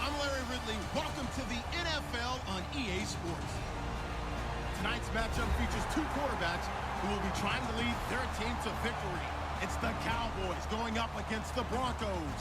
I'm Larry Ridley. Welcome to the NFL on EA Sports. Tonight's matchup features two quarterbacks who will be trying to lead their team to victory. It's the Cowboys going up against the Broncos.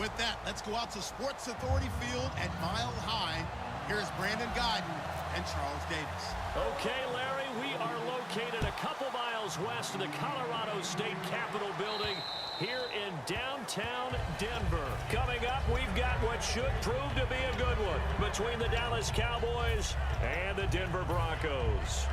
With that, let's go out to Sports Authority Field at Mile High. Here's Brandon Guyton and Charles Davis. Okay, Larry, we are located a couple miles west of the Colorado State Capitol building here in downtown Denver. Coming up, we've got what should prove to be a good one between the Dallas Cowboys and the Denver Broncos.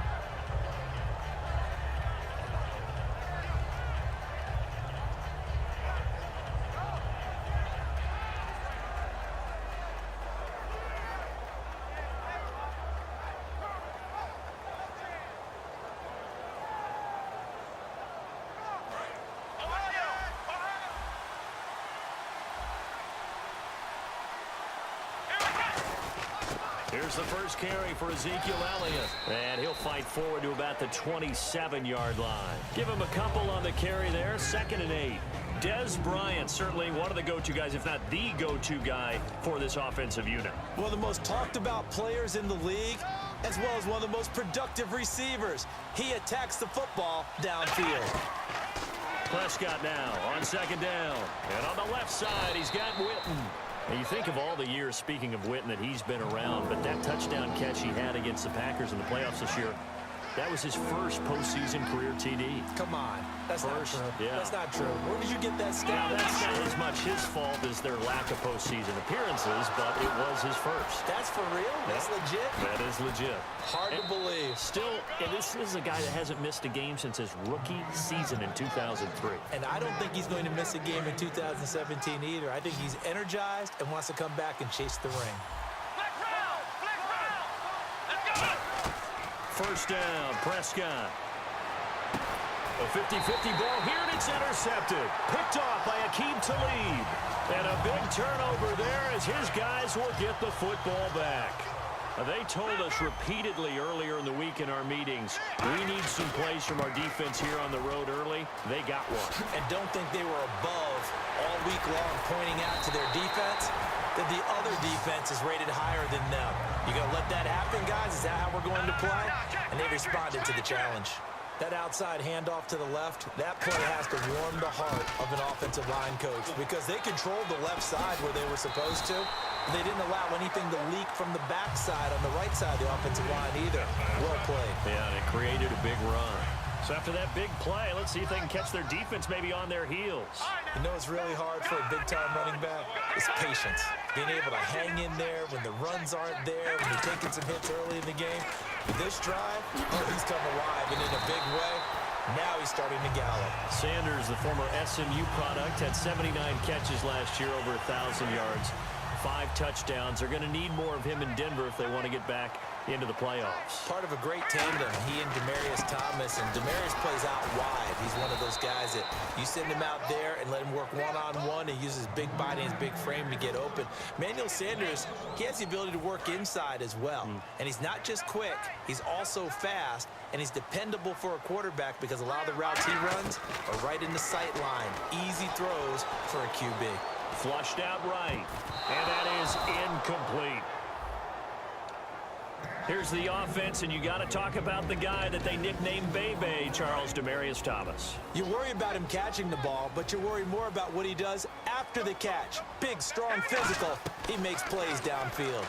Here's the first carry for Ezekiel Elliott. And he'll fight forward to about the 27-yard line. Give him a couple on the carry there. 2nd and 8. Dez Bryant, certainly one of the go-to guys, if not the go-to guy for this offensive unit. One of the most talked about players in the league, as well as one of the most productive receivers. He attacks the football downfield. Prescott now on 2nd down. And on the left side, he's got Witten. And you think of all the years, speaking of Witten, that he's been around, but that touchdown catch he had against the Packers in the playoffs this year, that was his first postseason career TD. Come on. That's First, not true. yeah. That's not true. Where did you get that stat? Now, that's not as much his fault as their lack of postseason appearances, but it was his first. That's for real? That's legit? That is legit. Hard to believe. Still, and this is a guy that hasn't missed a game since his rookie season in 2003. And I don't think he's going to miss a game in 2017 either. I think he's energized and wants to come back and chase the ring. First down, Prescott. A 50-50 ball here, and it's intercepted. Picked off by Aqib Talib. And a big turnover there as his guys will get the football back. They told us repeatedly earlier in the week in our meetings, we need some plays from our defense here on the road early. They got one. And don't think they were above all week long pointing out to their defense that the other defense is rated higher than them. You going to let that happen, guys? Is that how we're going to play? And they responded to the challenge. That outside handoff to the left, that play has to warm the heart of an offensive line coach because they controlled the left side where they were supposed to. They didn't allow anything to leak from the backside on the right side of the offensive line either. Well played. Yeah, and it created a big run. So after that big play, let's see if they can catch their defense maybe on their heels. You know it's really hard for a big-time running back? It's patience. Being able to hang in there when the runs aren't there, when you're taking some hits early in the game. With this drive, he's come alive and in a big way. Now he's starting to gallop. Sanders, the former SMU product, had 79 catches last year, over 1,000 yards. 5 touchdowns. They're going to need more of him in Denver if they want to get back into the playoffs. Part of a great tandem, he and Demaryius Thomas, and Demaryius plays out wide. He's one of those guys that you send him out there and let him work one-on-one. He uses big body and his big frame to get open. Manuel Sanders, he has the ability to work inside as well. And he's not just quick, he's also fast, and he's dependable for a quarterback because a lot of the routes he runs are right in the sight line. Easy throws for a QB. Flushed out right, and that is incomplete. Here's the offense, and you got to talk about the guy that they nicknamed Bebe, Charles Demaryius Thomas. You worry about him catching the ball, but you worry more about what he does after the catch. Big, strong, physical. He makes plays downfield.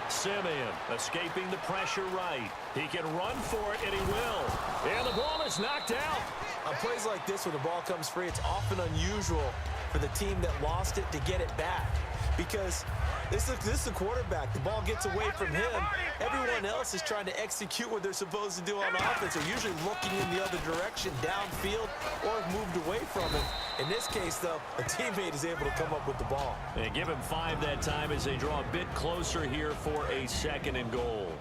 Simeon escaping the pressure right. He can run for it, and he will. And the ball is knocked out. On plays like this, when the ball comes free, it's often unusual for the team that lost it to get it back. Because this is a quarterback. The ball gets away from him. Everyone else is trying to execute what they're supposed to do on offense. They're usually looking in the other direction, downfield, or moved away from him. In this case, though, a teammate is able to come up with the ball. They give him 5 that time as they draw a bit closer here for a 2nd and goal.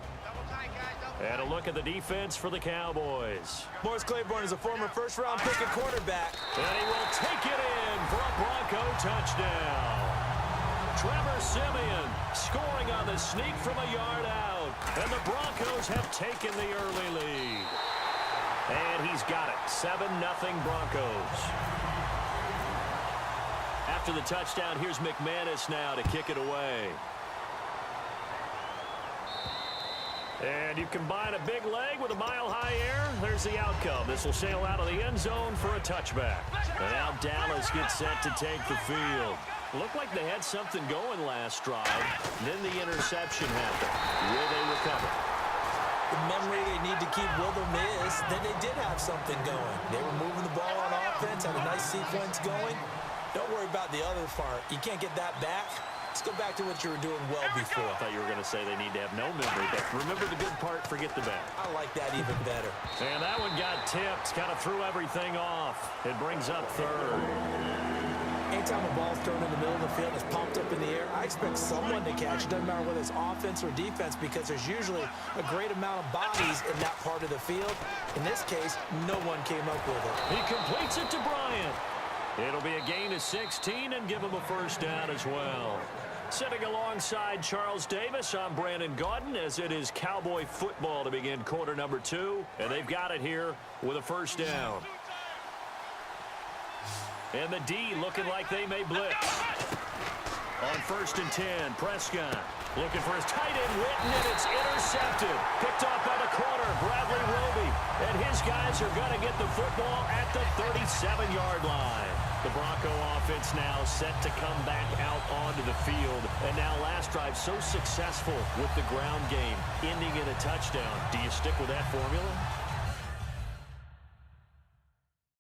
And a look at the defense for the Cowboys. Morris Claiborne is a former first-round pick at quarterback. And he will take it in for a Bronco touchdown. Trevor Simeon scoring on the sneak from a yard out. And the Broncos have taken the early lead. And he's got it. 7-0 Broncos. After the touchdown, here's McManus now to kick it away. And you combine a big leg with a mile-high air, there's the outcome. This will sail out of the end zone for a touchback. And now Dallas gets set to take the field. Looked like they had something going last drive. Then the interception happened. Will they recover? The memory they need to keep with them is that they did have something going. They were moving the ball on offense, had a nice sequence going. Don't worry about the other part. You can't get that back. Let's go back to what you were doing well before. I thought you were going to say they need to have no memory, but remember the good part, forget the bad. I like that even better. And that one got tipped, kind of threw everything off. It brings up third. Anytime a ball's thrown in the middle of the field, it's pumped up in the air, I expect someone to catch it. Doesn't matter whether it's offense or defense, because there's usually a great amount of bodies in that part of the field. In this case, no one came up with it. He completes it to Bryant. It'll be a gain of 16 and give him a first down as well. Sitting alongside Charles Davis, I'm Brandon Gaudin, as it is Cowboy football to begin quarter number 2. And they've got it here with a first down. And the D looking like they may blitz. On 1st and 10, Prescott looking for his tight end, Witten, and it's intercepted. Picked off by the corner, Bradley Roby. And his guys are going to get the football at the 37-yard line. The Bronco offense now set to come back out onto the field. And now last drive so successful with the ground game, ending in a touchdown. Do you stick with that formula?